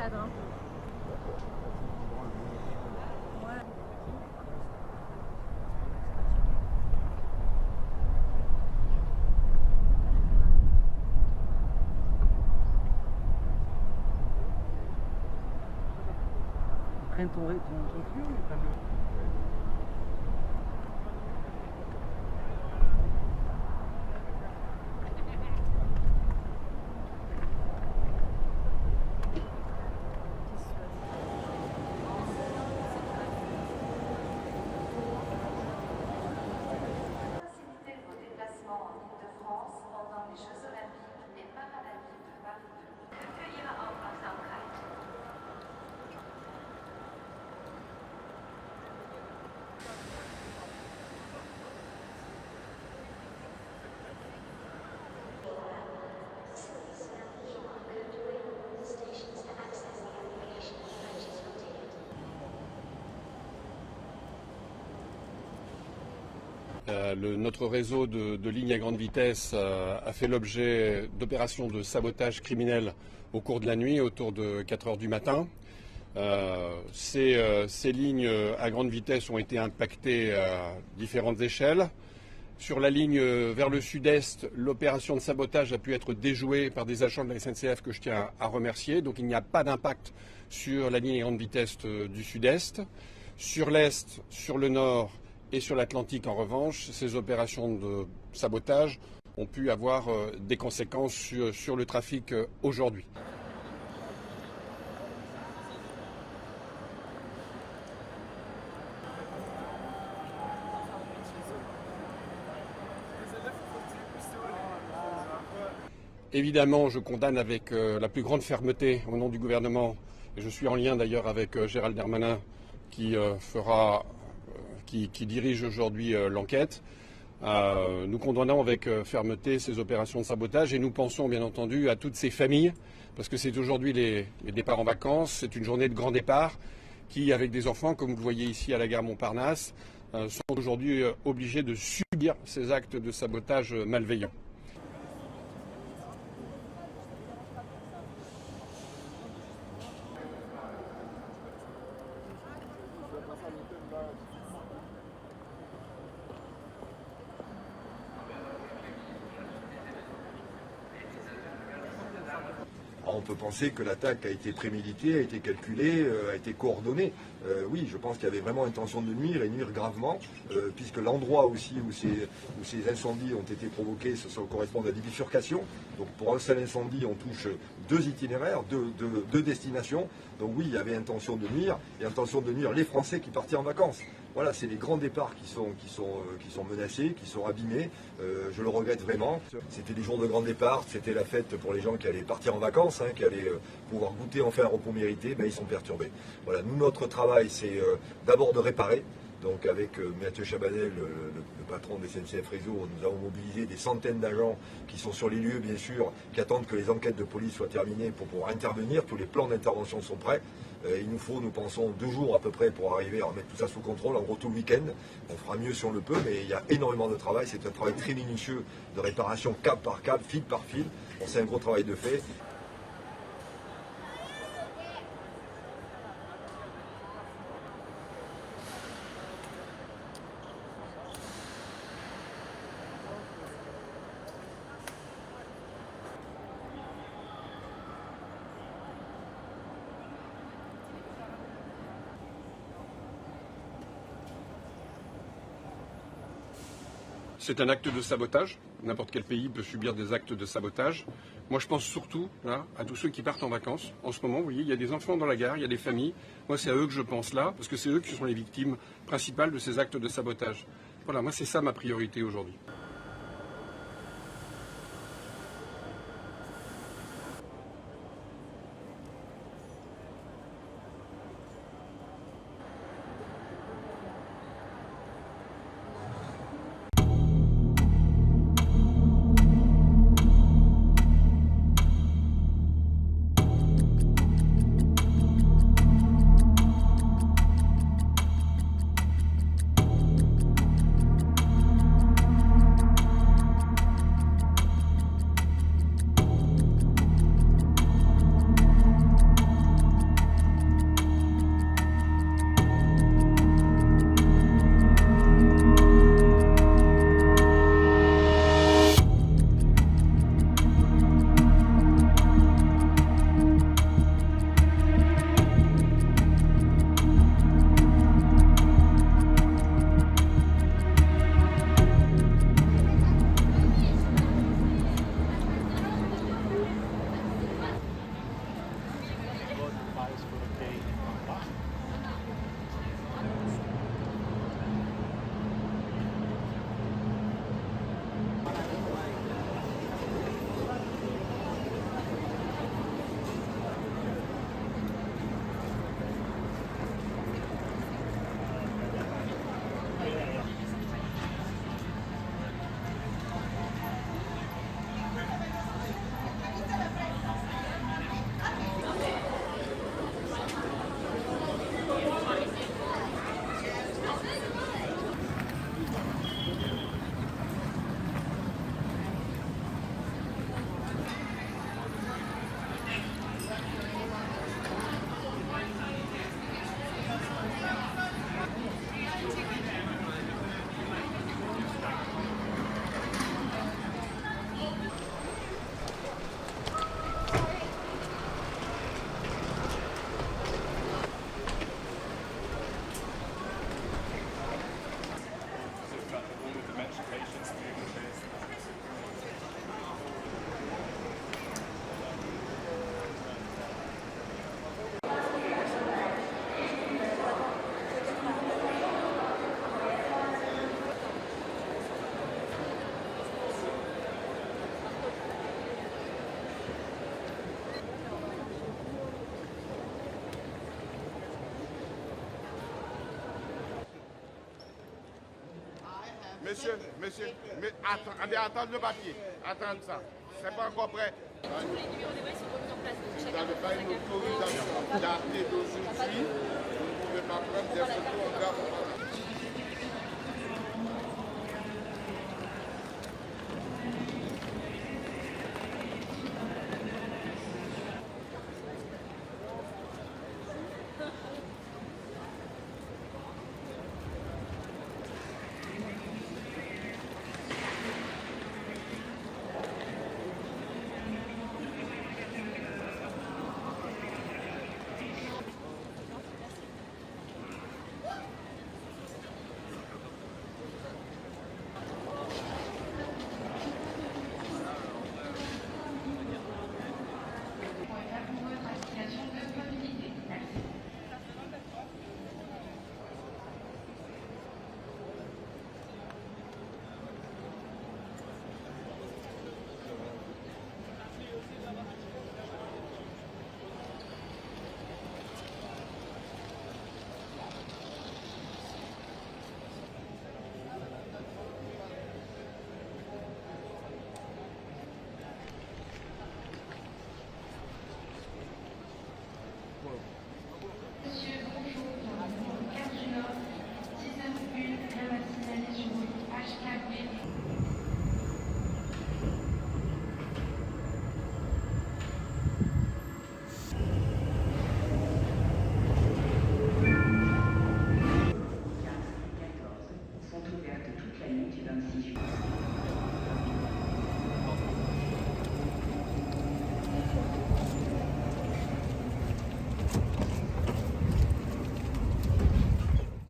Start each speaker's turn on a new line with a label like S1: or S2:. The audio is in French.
S1: chagrin. Ouais.
S2: Prenne ton tuyau ou prenne le...
S3: Faciliter vos déplacements en Île-de-France pendant les Jeux Olympiques et Paralympiques de Paris 2. Kunt u je aufmerksamkeit?
S4: Notre réseau de lignes à grande vitesse a fait l'objet d'opérations de sabotage criminel au cours de la nuit, autour de 4 heures du matin. Ces lignes à grande vitesse ont été impactées à différentes échelles. Sur la ligne vers le sud-est, l'opération de sabotage a pu être déjouée par des agents de la SNCF que je tiens à remercier. Donc il n'y a pas d'impact sur la ligne à grande vitesse du sud-est. Sur l'est, sur le nord et sur l'Atlantique, en revanche, ces opérations de sabotage ont pu avoir des conséquences sur le trafic aujourd'hui. Évidemment, je condamne avec la plus grande fermeté au nom du gouvernement, et je suis en lien d'ailleurs avec Gérald Darmanin qui dirige aujourd'hui l'enquête. Nous condamnons avec fermeté ces opérations de sabotage et nous pensons bien entendu à toutes ces familles, parce que c'est aujourd'hui les départs en vacances, c'est une journée de grand départ qui, avec des enfants, comme vous le voyez ici à la gare Montparnasse, sont aujourd'hui obligés de subir ces actes de sabotage malveillants.
S5: On peut penser que l'attaque a été préméditée, a été calculée, a été coordonnée. Oui, je pense qu'il y avait vraiment intention de nuire et nuire gravement, puisque l'endroit aussi où ces incendies ont été provoqués, ça correspond à des bifurcations. Donc pour un seul incendie, on touche 2 itinéraires, deux destinations. Donc oui, il y avait intention de nuire, et intention de nuire les Français qui partaient en vacances. Voilà, c'est les grands départs qui sont menacés, qui sont abîmés. Je le regrette vraiment. C'était des jours de grand départ, c'était la fête pour les gens qui allaient partir en vacances, qui allaient pouvoir goûter enfin un repos mérité, mais ils sont perturbés. Voilà, nous, notre travail, c'est d'abord de réparer. Donc avec Mathieu Chabanel, le patron de SNCF Réseau, nous avons mobilisé des centaines d'agents qui sont sur les lieux, bien sûr, qui attendent que les enquêtes de police soient terminées pour pouvoir intervenir. Tous les plans d'intervention sont prêts. Il nous faut, nous pensons, 2 jours à peu près pour arriver à remettre tout ça sous contrôle, en gros tout le week-end. On fera mieux si on le peut, mais il y a énormément de travail. C'est un travail très minutieux de réparation câble par câble, fil par fil. Bon, c'est un gros travail de fait.
S4: C'est un acte de sabotage. N'importe quel pays peut subir des actes de sabotage. Moi, je pense surtout là, à tous ceux qui partent en vacances. En ce moment, vous voyez, il y a des enfants dans la gare, il y a des familles. Moi, c'est à eux que je pense là, parce que c'est eux qui sont les victimes principales de ces actes de sabotage. Voilà, moi, c'est ça ma priorité aujourd'hui.
S1: Monsieur, mais attendez le papier. Attendez ça. C'est pas encore prêt.
S6: Tous les numéros des voies sont remis en place.
S1: Vous n'avez pas une autorisation datée d'aujourd'hui. Vous ne pouvez pas prendre des photos en